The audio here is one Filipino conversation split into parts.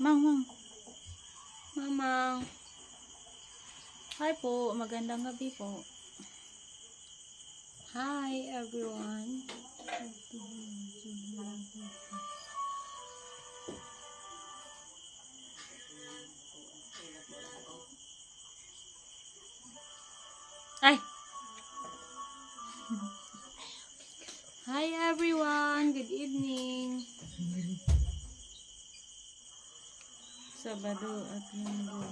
Mang. Mamang. Hi po, magandang gabi po. Hi everyone. Ay. Hi everyone, good evening. Sabado at Linggo.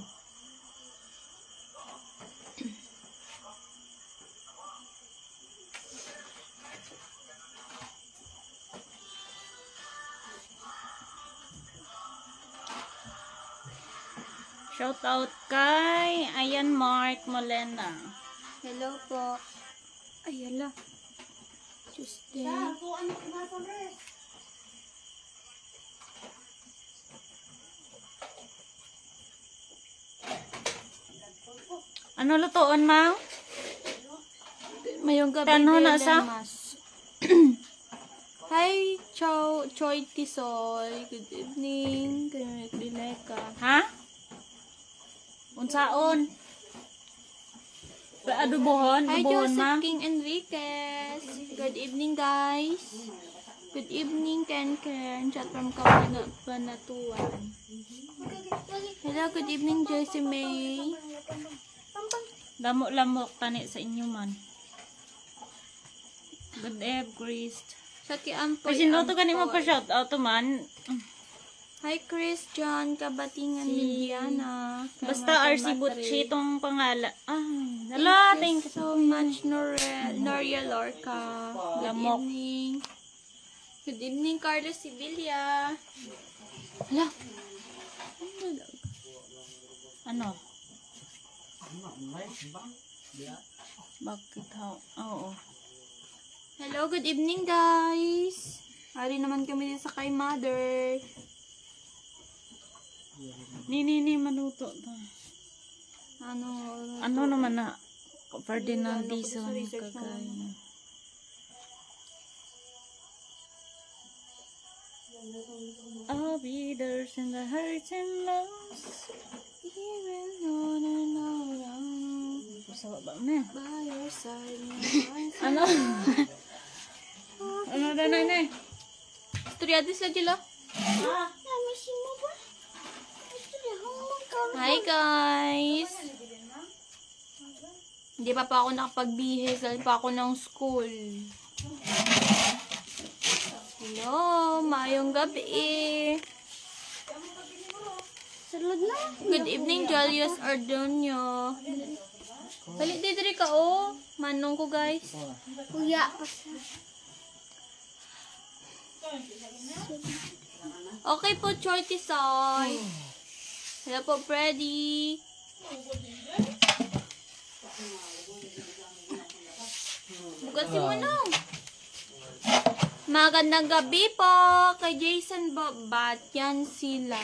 Shout out kay Ayan Mark Molena. Hello po. Ayala. Tuesday. Ano lutoon, Mang? Mayong gabi Tanho na sa? Hi, Choi Tisoy. Good evening. Dileka. Ha? Unsaon? Adubohon? Hi, Adubohon, Ma? Joseph King Enriquez. Good evening, guys. Good evening, Ken. Chat from Kapanatuan. Hello, good evening, Jessie May. Lamok-lamok tani sa inyo man. Good eve, Chris. Sa kiampo. Ay, sinuto ka ni mo pa shout out man. Hi, Christian. Kabatingan ni Diana. Basta RC Butchi itong pangala. Hello, Thank you so much, Noria Lorca. Good Lamok. evening. Good evening, Carlos Sibilia. Hala. Ano? Bakit how? Oo. Hello, good evening, guys. Hari naman kami din sa kay Mother. Ni manuto ta. Ano naman na Ferdinand Dizon kagaya. I'll be there in the hurts and lows, even on and around. Sawa ba na? by your side. Ano? Ano na? Turyadis lang dila. Hi, guys. Hindi pa ako nakapagbihis dahil pa ako ng school. Hello, mayong gabi. Good evening, Julius Ardonio. Balik dito ka, oh. Manong ko, guys. Kuya. Okay po, Choi Tisoy. Hello po, Freddy. Bugasin mo na. Magandang gabi po kay Jason Bobat. Yan sila.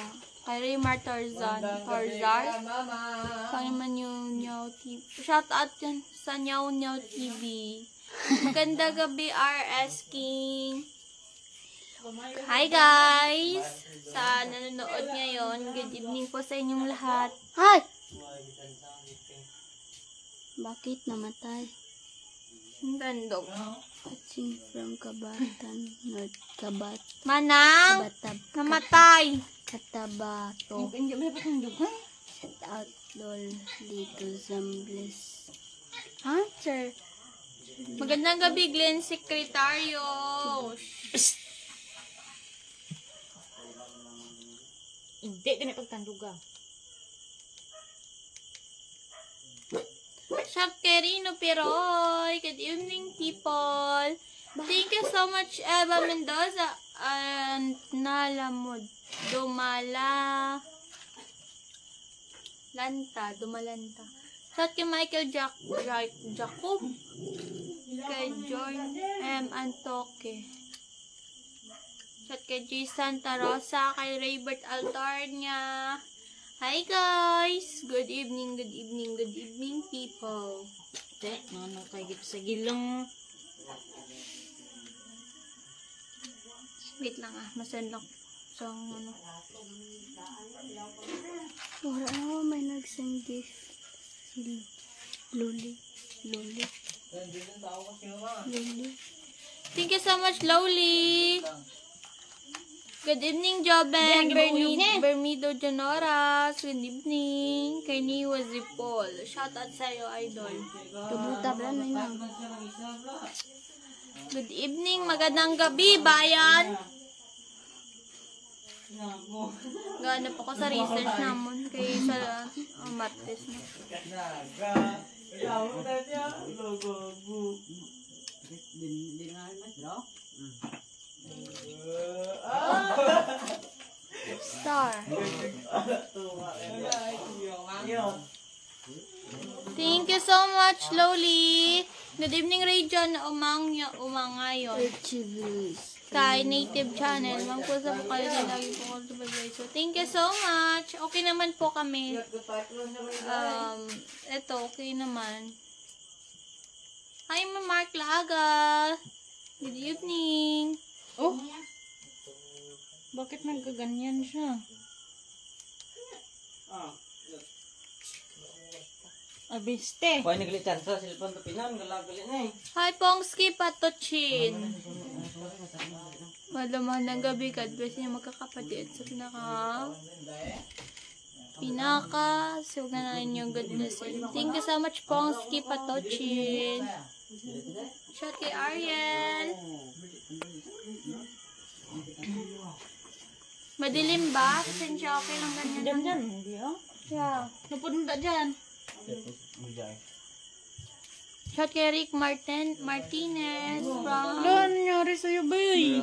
Kay Raymar Tarzan. Kay naman yung Nyaw TV. Shout out yan sa Nyaw TV. Magandang gabi, RS King. Hi guys! Sa nanonood ngayon, good evening po sa inyong lahat. Hi! Bakit namatay? Ang tandog. Watching from Kabatan, North Kabat. Manang! Namatay! Katabato. Shout out lol dito Zambles. Ha? Sir? Magandang gabi, Glenn Sekretaryo. Hindi din pagtanduga. Shapkerino Piroy. Good evening, people. Thank you so much, Eva Mendoza and Nalamod. Dumalanta. Shout kay Michael Jacob. Kay John M. Antoque. Shout kay J. Santa Rosa. Kay Raybert Altarnia. Hi guys! Good evening, people. Ano kay sa gilang. Wait lang masend lang. Isang ano. Wala na may nag-send gift. Si Loli. Loli. Thank you so much, Lowly. Good evening, Joben. Bermido Janoras. Good evening. Kay Niwa Zipol. Shout out sa'yo, idol. Kabuta ba na yun? Good evening. Magandang gabi, bayan. Gana po ko sa research naman. Kay sa math test na. Star. Thank you so much, Lowly. Good evening, Region. Umangayon. Kay Native Channel. Magpusa po kayo din lagi po ko sa So, thank you so much. Okay naman po kami. Ito, okay naman. Hi, Mark Laga. Good evening. Oh! Bakit nagkaganyan siya? Abiste. Pwede naglitan sa cellphone to pinan, galagali na eh. Hi, Pongski Patochin. Magandang gabi, God bless niyo magkakapatid sa suga na inyong God bless you. Thank you so much, Pongski Patochin. Shout kay Ariel. Madilim ba? Pasensya, okay lang ganyan. Dyan, hindi oh. Yeah. Napunta dyan. Shout kay Rick Martinez from... Ano nangyari sa'yo, bay?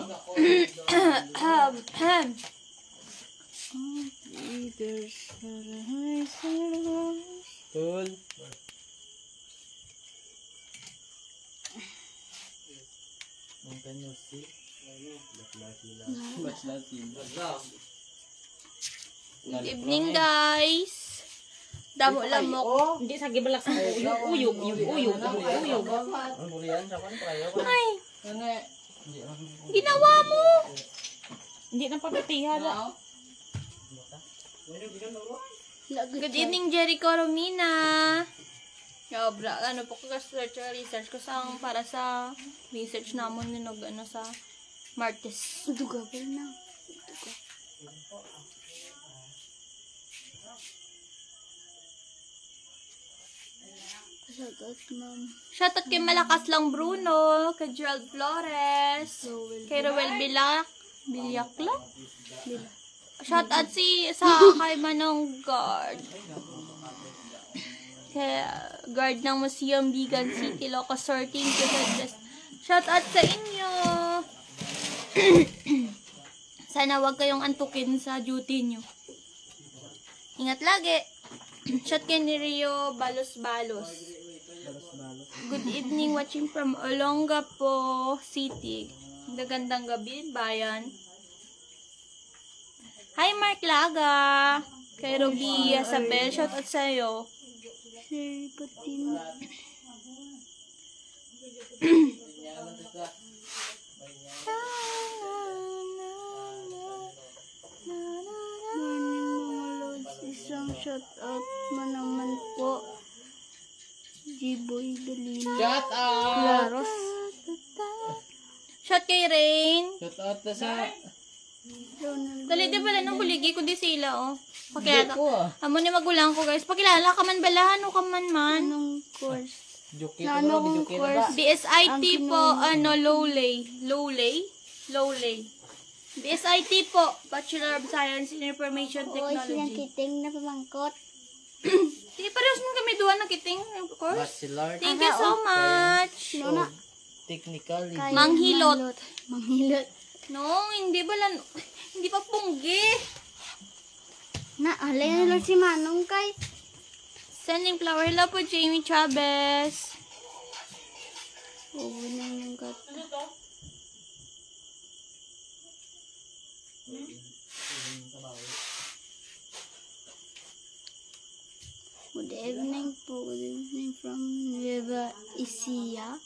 Cool. Good evening, guys. Damo lamok. Hindi sa gibalak sa uyog. Ang bulian sa kan tayo. Ay, ginawa mo. Hindi na pagkatihala. Good evening, Jericho Romina. Yabra, ano po ko research ko para sa research namon ninog ano sa Martes. Duga ba na? Shoutout, ma'am. Shoutout kay Malakas Lang Bruno, kay Gerald Flores, kay Roel Bilyakla. Shoutout kay Manong Guard. Kay guard ng Museum Bigan City, Locosur. Thank you, God bless. Shoutout sa inyo. Sana wag kayong antukin sa duty nyo. Ingat lagi. Shout kay ni Rio Balos. Good evening, watching from Olongapo City. Magandang gabi, bayan. Hi, Mark Laga. Kay Ruby Isabel, shout out sa'yo. Sir, patin. Isang shoutout mo naman po. G-Boy Dalina. Shout out! Claros. Shout kay Rain. Shout out na sa... Dali, di pala nung buligi ko di sila, oh. Pakilala. Ko ah. Amo ni magulang ko, guys. Pakilala ka man bala. Ano ka man man? Anong course? Joke Na ko ano ba? kung Joke course? ba? BSIT po, Lowlay. BSIT po, Bachelor of Science in Information Oo, silang Technology. kiting na pamangkot. Di, parehas mo kami duwa na kiting, of course. Bachelor. Thank you so much. Nuna. Technically. Manghilot. Manghilot. No, hindi ba lang, hindi pa punggi. Na, alay na lang si Manong kay. Sending flower. Hello po, Jamie Chavez. Oo, nang yung gat. Good evening po. Good evening from Nueva Ecija.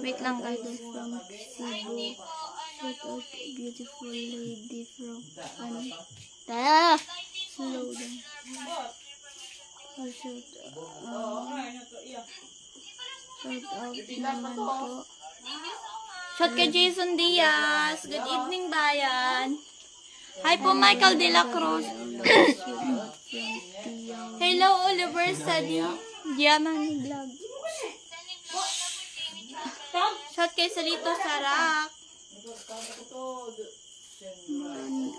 Wait lang, guys. From Cebu. Shout out beautiful lady from slow down. Shout out naman po. Shout kay Jason Diaz. Good evening, bayan. Hi po, Michael De La Cruz. Hello, Oliver Sadi. Diamond Vlog. Shout kay Salito Sarak.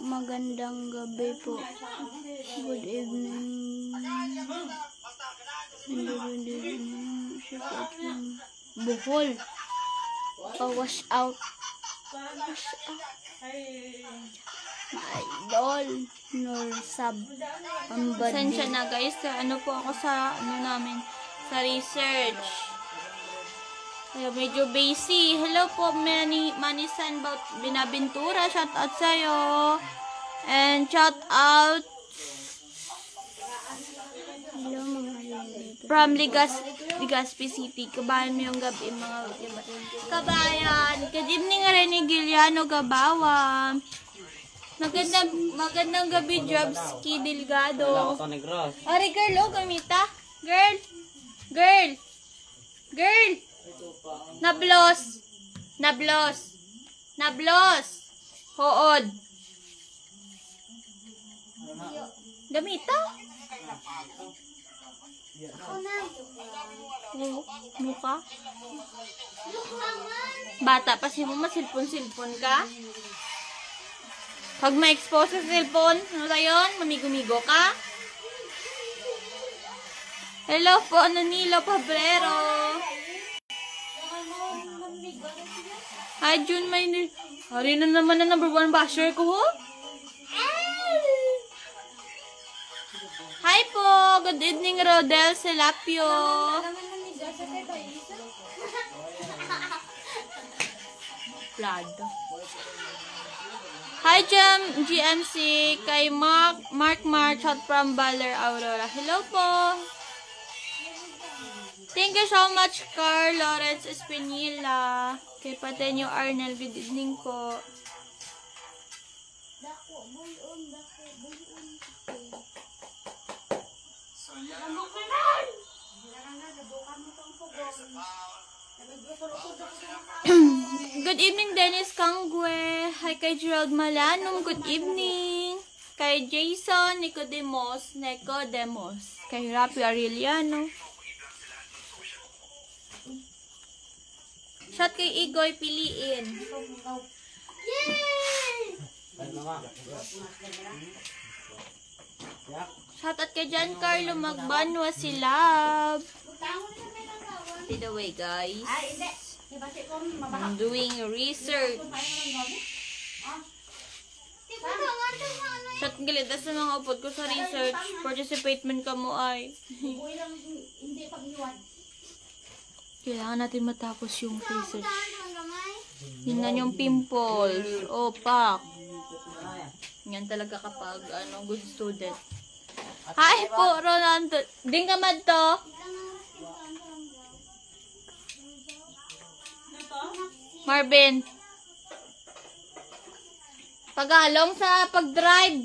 Magandang gabi po. Good evening. Shout out ng Bohol. Wash out. Wash out. Idol. Nor sub. Sensya na guys. Ano po ako sa namin. Sa research. Kaya medyo busy. Hello po, Manisan Binabintura. Shout out sa'yo. And shout out hello mga from Legazpi City. Kabayan mo yung gabi, mga kabayan. Good evening rin ni Giliano Gabawan. Magandang gabi, Jobski Delgado. Ari, girl, oh, gamita. Girl. Nablos. Hood. Gamita. Mukha. Bata pa si mo, masilpon-silpon ka. Pag ma-expose sa cellphone, ano tayo? Mamigo-migo ka? Hello po, Nilo Pabrero. Hi, June, hari na naman na number 1 basher ko, ho? Hi po, good evening, Rodel Selapio. Plado. Hi, GMC, kay Mark out from Baler, Aurora. Hello po. Thank you so much, Carl Lawrence Espinilla. Kay Patenyo Arnel, good evening po. Good evening, Dennis Kangwe. Hi kay Gerald Malanum, good evening. Kay Jason Nicodemos. Kay Rapi Arellano. Shout kay Igoy Piliin. Yay! Shout out kay Giancarlo Magbanwa Silab. By the way, guys, I'm doing research. Shout galit sa mga upod ko sa research. Participate man ka mo ay. Kailangan natin matapos yung research. Tingnan yung pimples. Opak. Yan talaga kapag good student. Hi po, Ronaldo. Ding ka man to. Marvin. Pagalong sa pag-drive.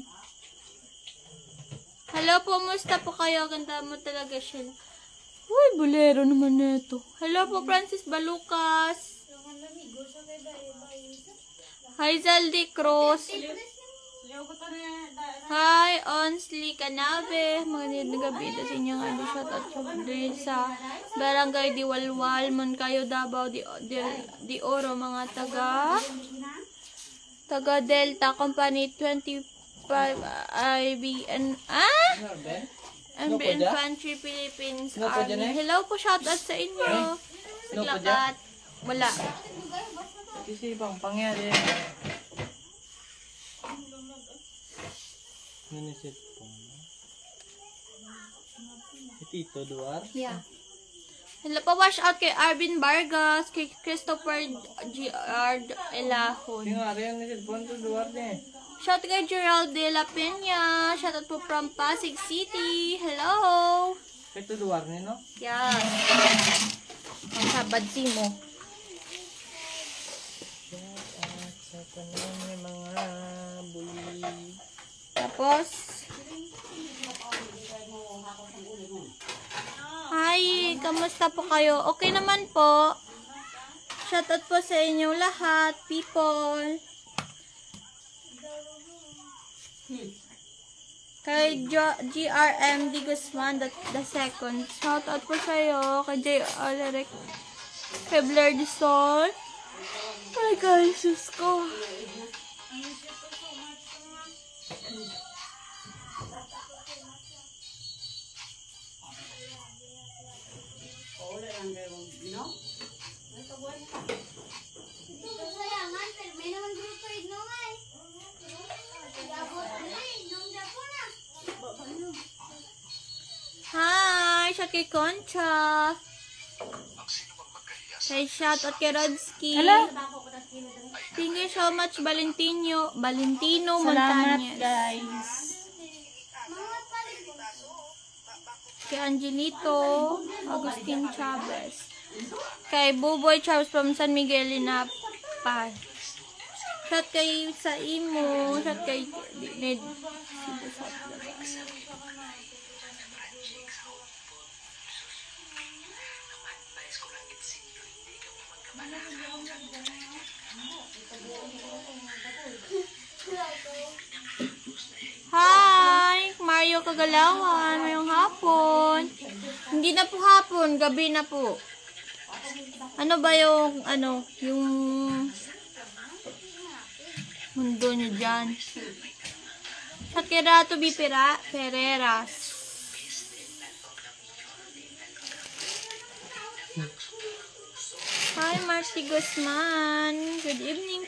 Hello po, musta po kayo? Ganda mo talaga siya. Uy, bolero naman nito. Hello po, Francis Balucas. Hi, Zaldi Cruz. Hi, Onsli Canabe. Magandang gabi na sa inyong shout out sa Barangay Diwalwal, Moncayo, Davao, Di Oro, mga taga Delta Company 25 IBN MB Infantry Philippines Army. Hello po, shout out sa inyo. Lakat. Wala. Kasi bang pangyari. Nanisit po. Tito Duar? Yeah. Hello po, wash out kay Arvin Vargas, kay Christopher G.R. Elahon. Tingari ang nisilpon to Duar niya. Shout kay Gerald De La Peña. Shout out po from Pasig City. Hello. Ito Duar niya, no? Yes. Ang sabad si mo. Tapos, hi, kamusta po kayo? Okay naman po. Shoutout po sa inyo lahat, people. Kay GRM Di Guzman, the second. Shoutout po sa'yo. Kay J. Aleric. Kay Blair de Sol. Ay, guys, sus ko. Hi! Shout kay Concha. Kay shoutout kay Rodsky. Hello. Thank you so much, Valentino Salamat, Montañez. guys. Kay Angelito Agustin Chavez. Kay Buboy Chavez from San Miguel Linapal. Shout kay sa imo. Shout kay Ned. Hi! Mario Kagalawan. Mayong hapon. Hindi na po hapon. Gabi na po. Ano ba yung, yung mundo nyo dyan? Sakirato Bipira Pereras. Hi, Marcy Guzman. Good evening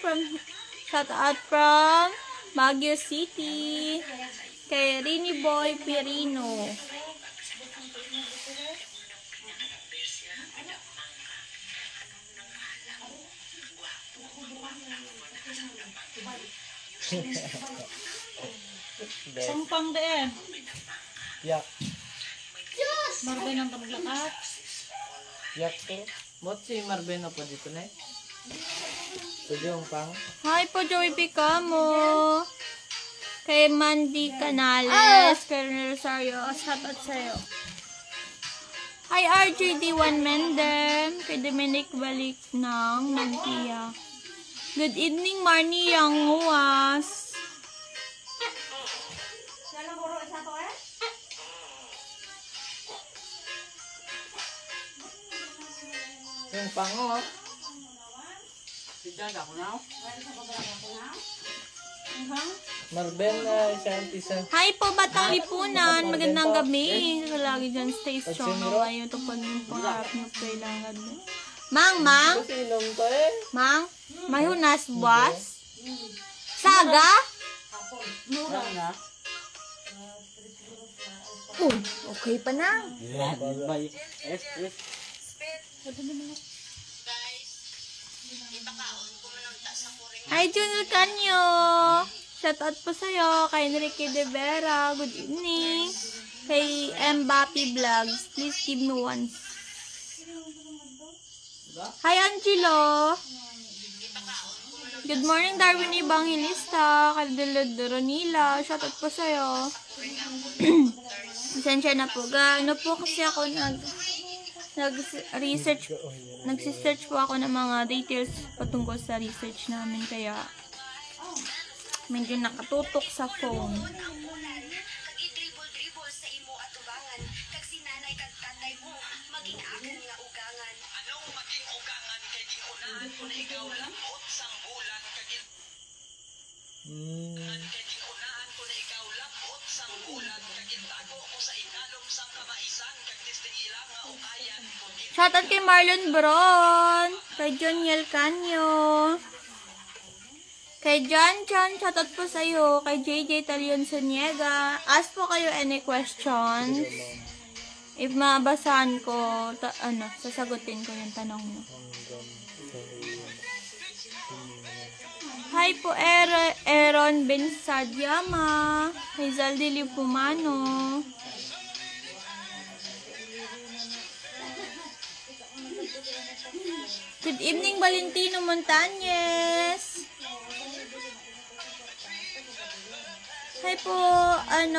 shout out from Baguio City. Kay Rini Boy Pirino. Sampang din. Yak. Marbay ng paglakat. Yak to. Ba't si Marben po dito na eh? Ito yung pang. Hi po, Joey Picamo. Kay Mandy Canales. Kay Rosario. Shoutout sa'yo. Hi, RJD1 Mendem. Kay Dominic Balik ng Magpia. Good evening, Marnie Yanguas. Yung pang oh. Marben na isa. Hi po, Batang Lipunan. Magandang gabi. Lagi dyan, stay strong. Ngayon ito pag yung pangarap nyo kailangan. Mang. Kasi inom to eh. Mang, mayunas buwas. Saga? Okay pa na. Bye. Es. Hi, Junel Canyo. Shoutout po sa'yo. Kay Enrique De Vera. Good evening. Kay Mbappé Vlogs. Please give me one. Hi, Angelo. Good morning, Darwin Evangelista. Kay Ronila. Shoutout po sa'yo. Pasensya na po. Gaano po kasi ako nagsisearch po ako ng mga details patungkol sa research namin. Kaya medyo nakatutok sa phone. Shoutout kay Marlon Bron, kay Joniel Canyo, kay John, shoutout po sa iyo, kay JJ Talion Suniega. Ask po kayo any questions. If mabasahan ko, sasagutin ko yung tanong mo. Hi po, Aaron Bensadyama, kay Zaldi Lipumano. Good evening, Valentino Montañez. Hi po,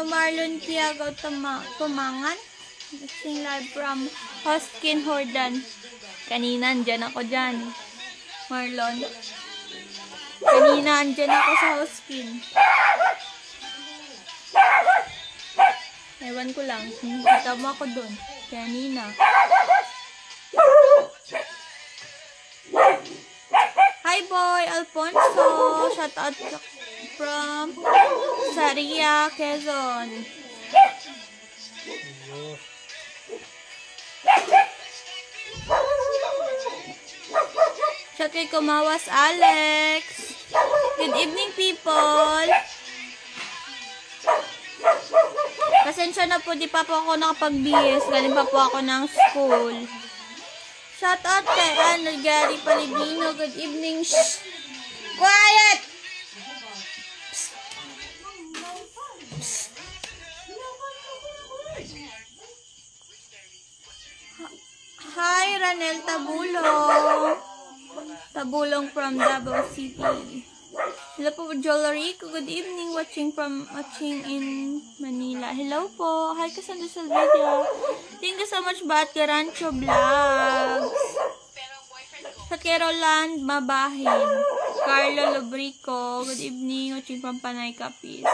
Marlon Tiago Tumangan. Watching live from Hoskin Hordan. Kanina, andyan ako dyan. Marlon. Kanina, andyan ako sa Hoskin. Ewan ko lang. Kita mo ako dun. Kanina. Hi boy, Alfonso. Shout out from Saria, Quezon. Shout kay Kumawas Alex. Good evening people. Pasensya na po, di pa po ako nakapag-BS. Galing pa po ako ng school. Shout out kay Gary Palibino. Good evening. Shh! Quiet! Psst. Psst. Hi, Ranel Tabulong. Tabulong from Davao City. Hello po, Jewelry. Good evening, watching in Manila. Hello po. Hi, Cassandra Salvedia. Thank you so much, Bat Garancho Vlogs. Sa Roland Mabahin. Carlo Lubrico. Good evening, watching from Panay Capiz.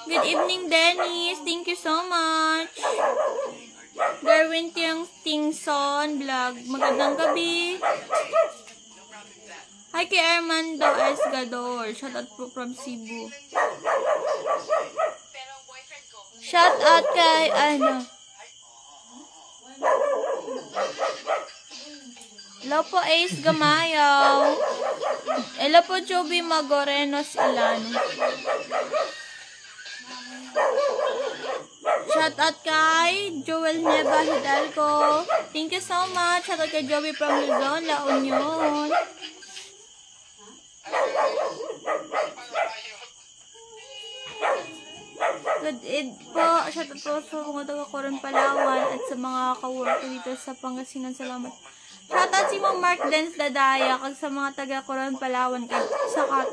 Good evening, Dennis. Thank you so much. Darwin Tingson Vlog. Magandang gabi. Hi kay Armando Esgador. Shout out po from Cebu. Shout out kay Hello po Ace Gamayaw. Hello po Joby Magorenos Ilano. Shout out kay Joel Neva Hidalgo. Thank you so much. Shout out kay Joby from Luzon, La Union. Good evening po. Shout out po sa mga taga-Coron Palawan at sa mga ka-work dito sa Pangasinan. Salamat. Shout out si Mong Mark Dance Dadaya kag sa mga taga-Coron Palawan kag sa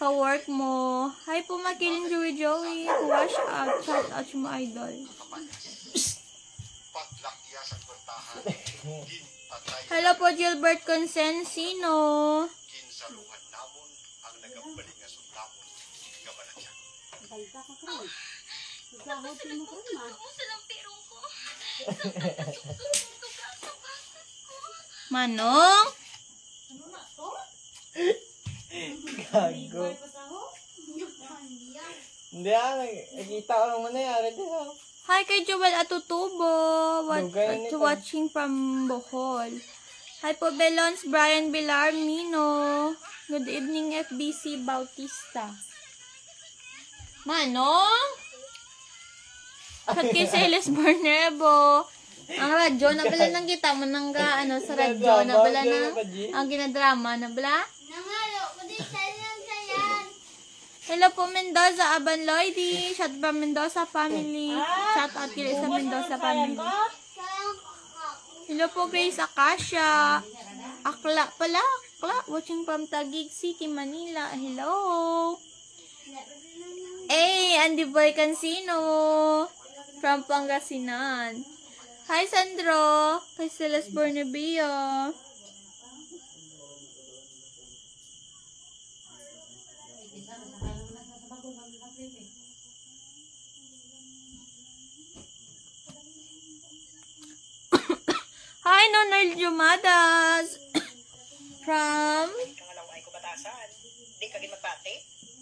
ka-work mo. Hi po Makiling Joey. Wash out. Shout out si mga idol. Hello po Gilbert Consensino. Manong? Gago. Hindi nakita ko naman na yari din Hi kay Joel Atutubo. Watching from Bohol. Hi po Belons, Brian Villarmino. Good evening FBC Bautista. Manong? At kay Celes Barnebo. Ang radyo, nabala nang kita mo nang sa radyo, nabala na ang ginadrama, nabala? Hello po Mendoza, Aban Lloydie. Shout out Mendoza family. Shout out kila sa Mendoza family. Hello po Grace Acacia. Akla pala, Akla. Watching from Taguig City, Manila. Hello. Hey, Andy Boy Cancino from Pangasinan. Hi, Sandro. Kay Celeste Bornebio. Hi, Nonal Jumadas. From... Di ka ginagpate?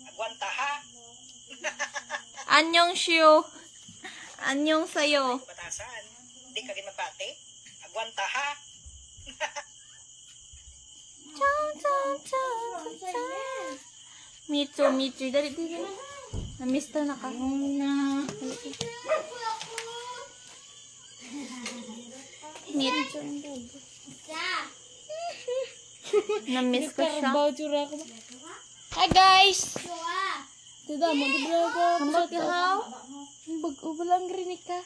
Agwanta ha? Anyong Shio. Anyong sayo. Batasan. Di ka ginagpate? Agwanta ha? Me too. Dali. Na-miss to na ka. Na-miss ko siya. Hi guys! Tidak mo di blago. Hambal ka how? Balang rinig ka.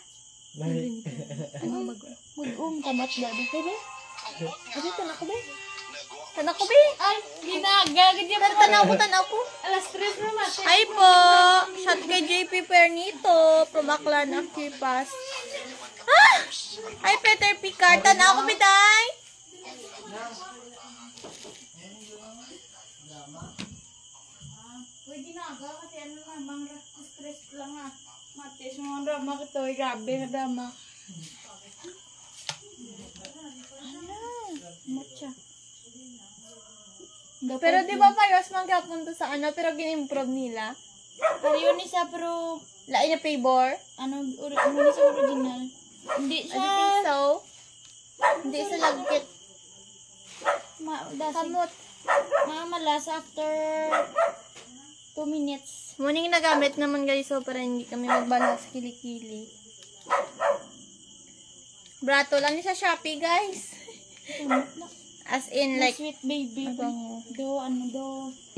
Tamat na ba? Bebe? Abi tanak ko ba? Tanak ko ba? Ay, ginagagad niya. Tanaw ko. Alas 3 na mati. Hi po! Shot kay JP Pernito. Promaklan Akipas. Ah! Ay, Peter Picard. Tanaw ko, biday. Pwede na aga kasi ano na, bang stress lang ah. Matis mga drama ko to, grabe na drama. Matcha. Pero di ba parehas magkapunta sa ano, pero gin-improve nila? Pero yun isa, pero Lain na favor? ano sa original. Hindi I siya, think so. Hindi sa lagkit. kamot. Malas after 2 minutes. Muning nagamit naman guys, so para hindi kami magbala sa kilikili. Brato lang ni sa Shopee guys. As in like, Sweet baby. Do,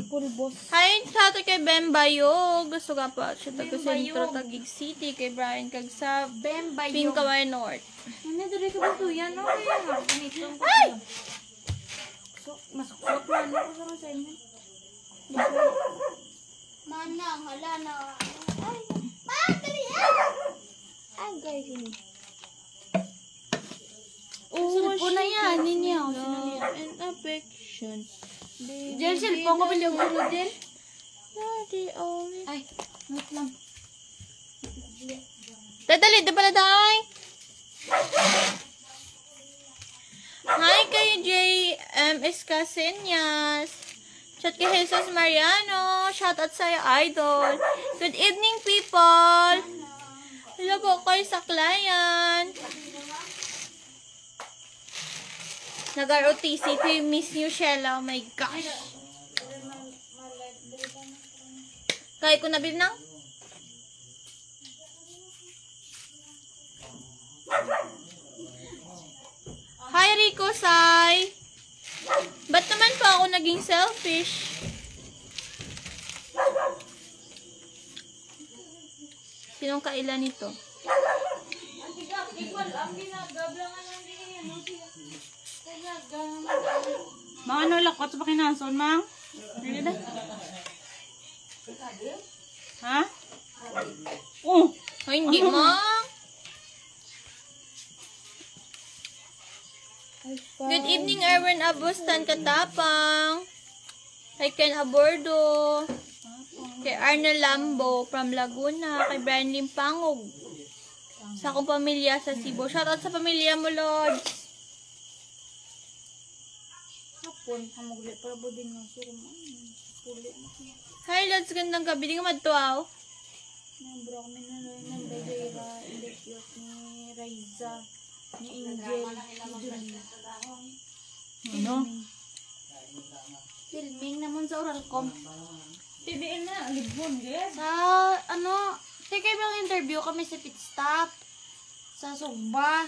pulbos. hi, sa ato kay Bembayo. Gusto ka pa siya taga Sentro Taguig City. Kay Brian Kagsa. Bembayo. Pinkaway North. Ano, dali ka ba ito? Yan, no? Kaya nga, ganito. Ay! So, masukot na ano ko sa assignment. Manang, hala na. Ay, dali yan! Ay, guys, yun. Oh, po na yan, ninyo. And affection. Diyan, cellphone ko bilang ko din. Ay, wait lang. Dadali, di pala day. Hi kay JMS Casenyas. Shout kay Jesus Mariano. Shout out sa'yo, idol. Good evening, people. Hello po kayo sa client. Nag-ROTC ko yung Miss New Shella. Oh my gosh. Kaya ko nabib nang? Hi, Rico Sai. Ba't naman po ako naging selfish? Sinong kailan nito? Mga ano, lakot sa pakinason, mang? Hindi na. Ha? Oh! Ay, hindi mo. Good evening, Erwin Abustan Katapang. Kay Ken Abordo. Kay Arnold Lambo from Laguna. Kay Brian Limpangog. Sa akong pamilya sa Cebu. Shoutout sa pamilya mo, Lods. Hapon, hamugli para budin nga sir. Puli na siya. Hi, Lods. Gandang gabi. Di ka matuaw. Nabro kami na Daira, Indekyot ni Raiza, ni Angel, ni Julie. Ano? Filming naman sa Oralcom. TBN na, libon, guys. Sa, ano, sige bang interview kami sa pit stop. Sa Sugba.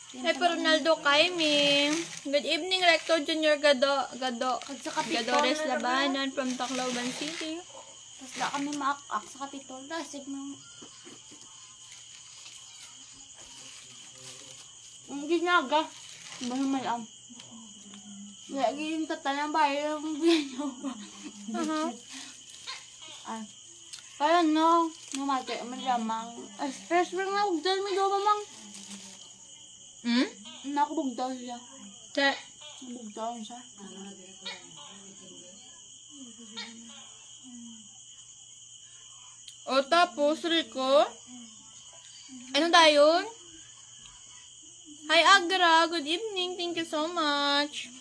Hi, Ronaldo Kaiming. Good evening, Rector Junior Gado. Sa Capitol. Gadores Labanan from Tacloban City. Tapos na kami maak-ak sa Capitol. Dasig ng... Ang ginaga. Ba naman ang... Lagi yung tatanang bahay ng ganyan ba? Ay. Parang no, namati, malamang. Ay, stress rin nga, huwag dahil may gawa mang. Hmm? Nakabugdaw siya. Che. Nakabugdaw siya. O tapos, Rico? Ano tayo? Hi, Agra. Good evening. Thank you so much.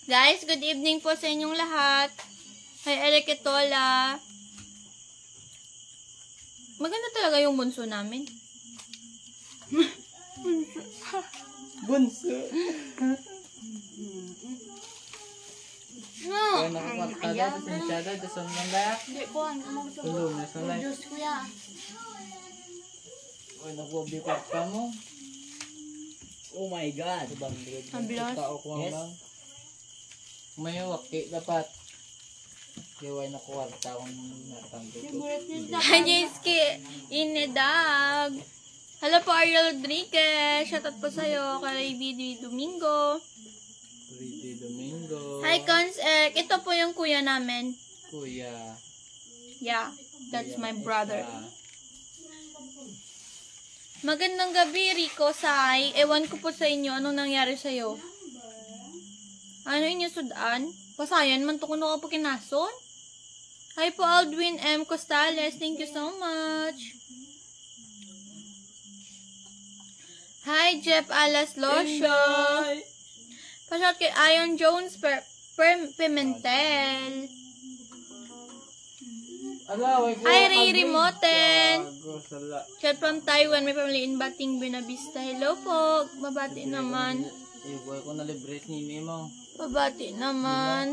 Guys, good evening po sa inyong lahat. Hi, Eric Etola. Maganda talaga yung bunso namin. Bunso. No. Kaya nakapagtada, pasensyada, dasan lang ba? Hindi ko, ano mo gusto ko? Tulong na sa life. Diyos ko ya. Uy, nagwabipat ka mo. Oh my God. Hablas. Tao ko lang. May waki dapat. Kaya na kwarta akong natanggo. Sigurat niya Hi, Jayski. Inedag. Hello po, Ariel Rodriguez. Shoutout po sa'yo. Kay BD Domingo. Pretty Domingo. Hi, Cons. Ito po yung kuya namin. Kuya. Yeah, that's my brother. Magandang gabi, Rico, Sai. Ewan ko po sa inyo, anong nangyari sa'yo? Ano inyo sudan? Pasayan man to kuno ka po kinason? Hi po, Aldwin M. Costales. Thank you so much. Hi, Jeff Alas Losyo. Pashout kay Ion Jones Pimentel. Hi, Ray Remoten. Chat from Taiwan. May family in Bating Buenavista. Hello po. Babati naman. Iwan ko na libre ni Mimo. Babati naman.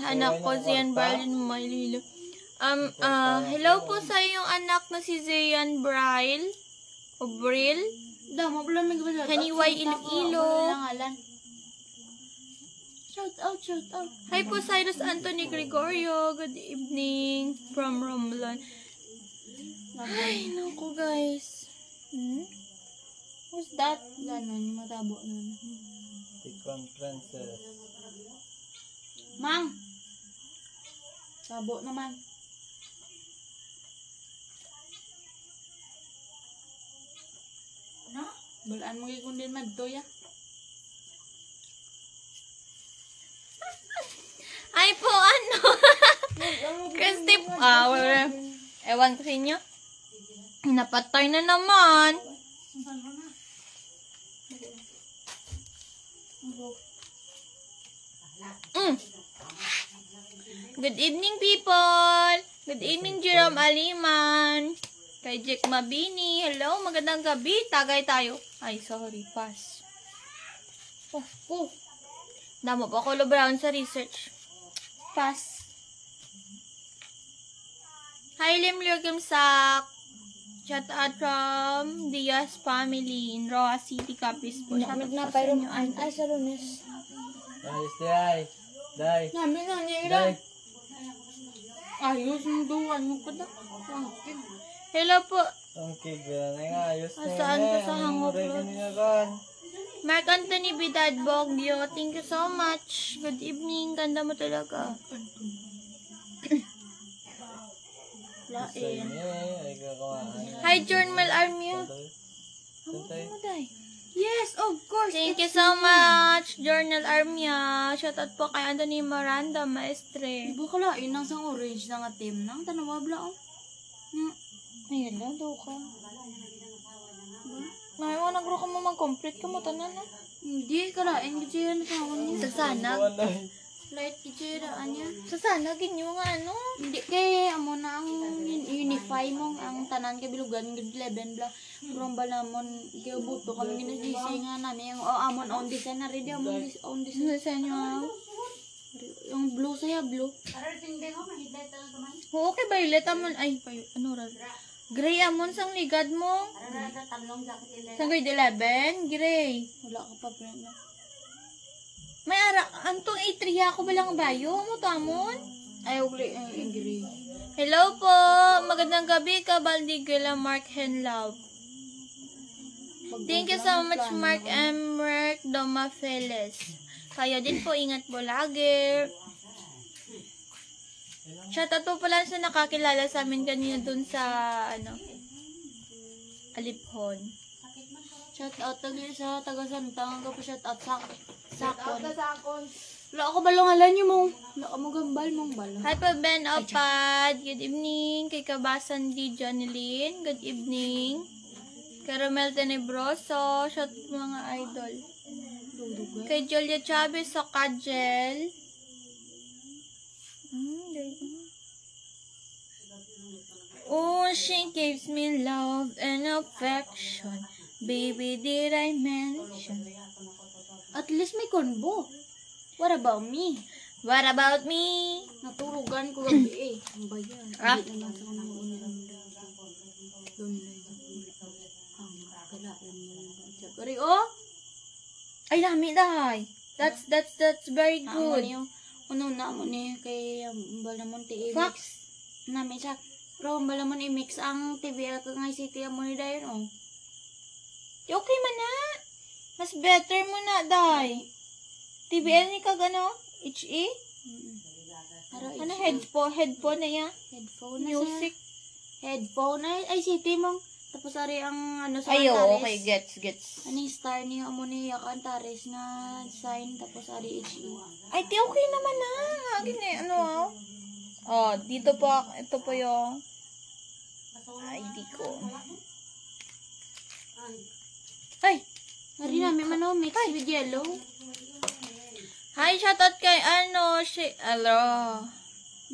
Anak ko si Ian Berlin Maililo. Hello po sa iyong anak na si Zayan Braille. O Bril. Haniway Iloilo. Shout out. Hi po, Cyrus Anthony Gregorio. Good evening from Romblon. Ay, naku guys. Who's that? Ganon, yung matabo nun. Tikon Princess. Mang! Tabo naman. Ano? Balaan mo kung din magdoya. Ay po, ano? Kasi, ewan ko sa inyo. Napatay na naman. Good evening, people. Good evening, Jerome Aliman. Kay Jack Mabini. Hello, magandang gabi. Tagay tayo. Ay, sorry. Pass. Damo pa ako Brown sa research. Pass. Hi, Lim Lugimsak. Shout out from Diaz family in Roa City, Capiz po. Shout out sa inyo. Ay, sa Lunes. Ay, Day. Namin na niya Day. ayos yung duwan mo pa na. Hello po. Ang kigyan nga, ayos na Saan ka sa hangop kan? Mark Anthony Bidad Bogyo. Thank you so much. Good evening. Ganda mo talaga. Lain. Ay, kakamaan. Hi, Journal Armia. Santay. Yes, of course. Thank you so much, Journal Armia. Shoutout po kay Anthony Miranda, maestre. Iba ka lain ng sang orange na nga team nang tanawabla oh. Ayun lang, daw ka. Ngayon, nagro ka mo mag-complete ka mo, tanan na. Hindi ka lain, gitsira na tawag niya. Sa sanag. Light gitsira, anya. Sa sanag, ganyan nga ano. Hindi kay amo na ang unify mo ang tanan kay bilugan grade 11 bla. From balamon kay buto kami ginasisi nga namin yung amon on design na ready amon on design Sa inyo. yung blue saya blue. Oo, okay, violet amon. Ay, ano ra? Gray amon sang ligad mo. Sa grade 11, gray. Wala ka pa friend. May ara, antong A3 ako balang bayo mo tamon. Ay ugli gray. Hello po, magandang gabi ka, Baldigula Mark Henlove. Thank you so much, Mark Emmerich Domafeles. Kayo din po, ingat po lagi. Shoutout po pala sa nakakilala sa amin kanina dun sa, Aliphon. Shout out tagi sa taga Santang ka pa shout out sa sakon. Sakon. Wala ako balungalan niyo mong. Wala ka magambal mong balo. Hi po, Ben Opad. Good evening. Kay Kabasan D. Janilyn. Good evening. Caramel Tenebroso. Shout mga idol. Kay Julia Chavez sa Kajel. Oh, she gives me love and affection. Baby, did I mention? At least may combo. What about me? What about me? Naturugan ko gabi Ang bayan. Ah? Hindi naman sa kanang unilang doon na ang kalaan niya. Pero Ay, dami dahay. That's very amo good. niyo. Uno na amo ni kay balamon ti Fox. Nami sa pero balamon i-mix ang TV at ng ICT amo ni dayon oh. Okay man na. Mas better mo na, day. TBL ni kag ano? HE? Ano headphone na yan? Headphone na Music. Headphone ay city mong. Tapos ari ang ano sa Ayo, Antares. okay, gets. Ano yung star niya amo ni Antares na sign tapos ari HE. Ay, di okay naman na. Gini, ano Oh, dito po, ito po yung ID ko. Ay! Ari namin mano mix with yellow. Hi, shoutout kay hello.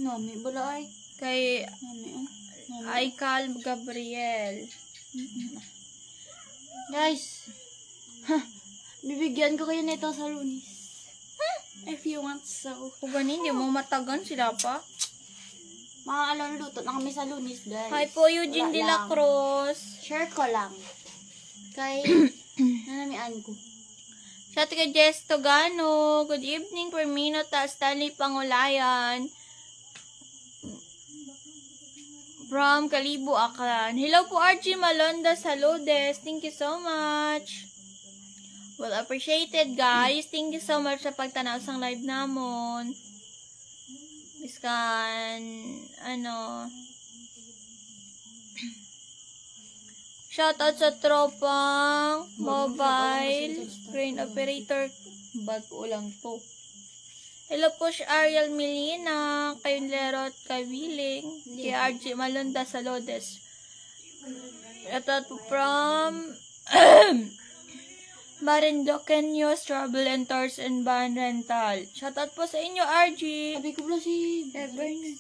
Nami bala ay. Kay Nami Aikal Gabriel. Guys. Bibigyan ko kayo nito sa Lunis. If you want so. Kung ganin, di mo matagan sila pa. Mga alon luto na kami sa Lunis, guys. Hi po, Eugene Wala de la lang. Cruz. Share ko lang. Kay nanamian ko. Shout kay Jess Togano. Good evening, Permino ta Stanley Pangulayan. From Kalibo, Aklan. Hello po, RG Malonda Saludes. Thank you so much. Well appreciated, guys. Thank you so much sa pagtanaw sang live namon. Biskan, shoutout sa tropang mobile crane operator. Bago lang to. Hello po si Ariel Milina, kay Lero at kay Willing, kay RJ Malonda Saludes. Shoutout po from Marinduque News, Travel and Tours and Van Rental. Shoutout po sa inyo, RG. Sabi ko pala si Bernard.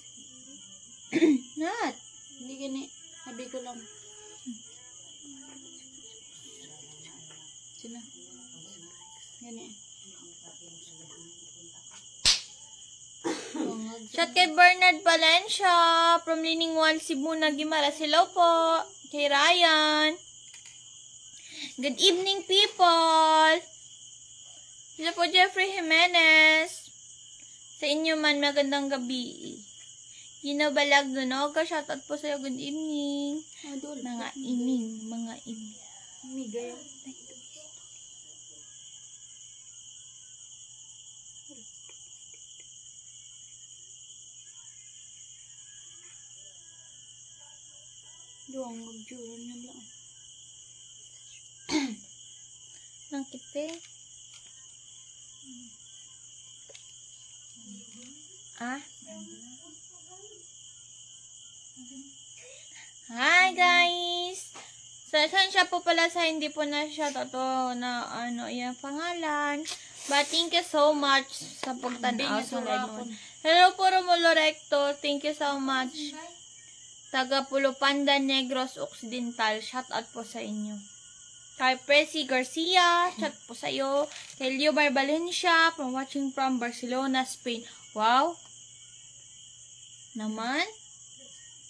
Not. Hindi gani. Sabi ko lang. Sino? Gani. Shout kay Bernard Valencia from Lining 1 Cebu Nagimaras. Hello po. Kay Ryan. Good evening, people. Hello po, Jeffrey Jimenez. Sa inyo man, magandang gabi. Gino Balag Dunoga. Shoutout po sa'yo. Good evening. Mga ining. Migay. Doang magjuran niya lang. Nang kipe. Hi, guys! Saan siya po pala sa hindi po na siya totoo na yung pangalan. But thank you so much sa pagtanaw sa live mo. Hello po, Romulo Recto. Thank you so much. Taga Pulupanda Negros Occidental. Shout out po sa inyo. Kay Presi Garcia. Shout po sa iyo. Kay Leo Valencia from watching from Barcelona, Spain. Wow! Naman.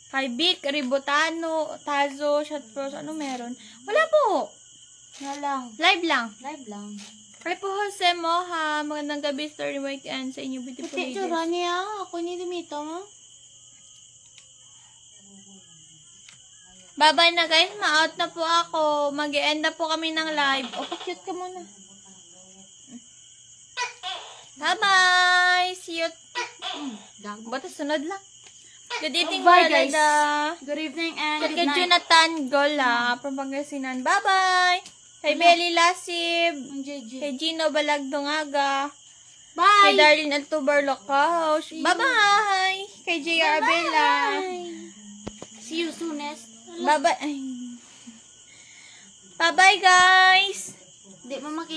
Kay Vic Ribotano Tazo. Shout po sa meron. Wala po. Na lang. Live lang. Live lang. Kay po Jose Moha. Magandang gabi, story weekend sa inyo beautiful Pati ladies. tsura niya. Ako ni Dimito mo. Bye-bye na guys. Ma-out na po ako. Mag-e-end na po kami ng live. Cute ka muna. Bye-bye. See you. Bata sunod lang. Good evening, Bye, guys. Marlada. Good evening and Kay good night. Jonathan Gola from Pangasinan. Bye-bye. Kay Belly Lasib. Ang JJ. Kay Gino Balagdongaga. Bye! Kay Darlene Altuber Locahouse. Bye-bye. Kay JR Abela. See you soonest. Bye-bye. Bye-bye, guys. Di mo makita.